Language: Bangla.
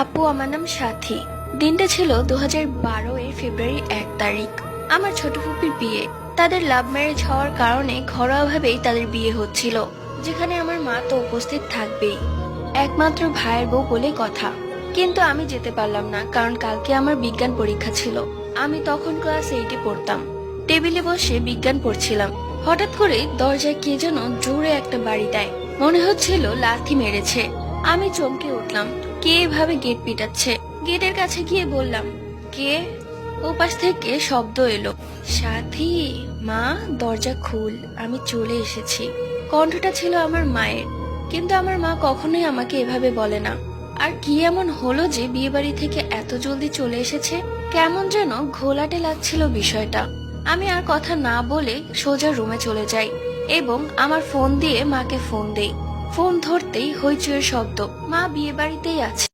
আপু, আমার নাম সাথী। দিনটা ছিল 2012 ফেব্রুয়ারি 1 তারিখ। আমার ছোট ফুপির বিয়ে। তাদের লাভ ম্যারেজ হওয়ার কারণে ঘরোয়াভাবেই তাদের বিয়ে হচ্ছিল, যেখানে আমার মা তো উপস্থিত থাকবেই, একমাত্র ভাইয়ের বউ বলে কথা। কিন্তু আমি যেতে পারলাম না, কারণ কালকে আমার বিজ্ঞান পরীক্ষা ছিল। আমি তখন ক্লাস 8-এ পড়তাম। টেবিলে বসে বিজ্ঞান পড়ছিলাম। হঠাৎ করে দরজায় কে যেন জোরে একটা বাড়ি দেয়, মনে হচ্ছিল লাথি মেরেছে। আমি চমকে উঠলাম। কে এভাবে গেট পিটাচ্ছে? গেটের কাছে গিয়ে বললাম, কে? ওপাশ থেকে শব্দ এলো, সাথী, মা, দরজা খুল, আমি চলে এসেছি। কণ্ঠটা ছিল আমার মায়ের, কিন্তু আমার মা কখনোই আমাকে এভাবে বলে না। আর কি এমন হলো যে বিয়েবাড়ি থেকে এত জলদি চলে এসেছে? কেমন যেন ঘোলাটে লাগছিল বিষয়টা। আমি আর কথা না বলে সোজা রুমে চলে যাই এবং আমার ফোন দিয়ে মাকে ফোন দেই। ফোন ধরতেই হইচইয়ের শব্দ। মা বিয়ে বাড়িতেই আছে।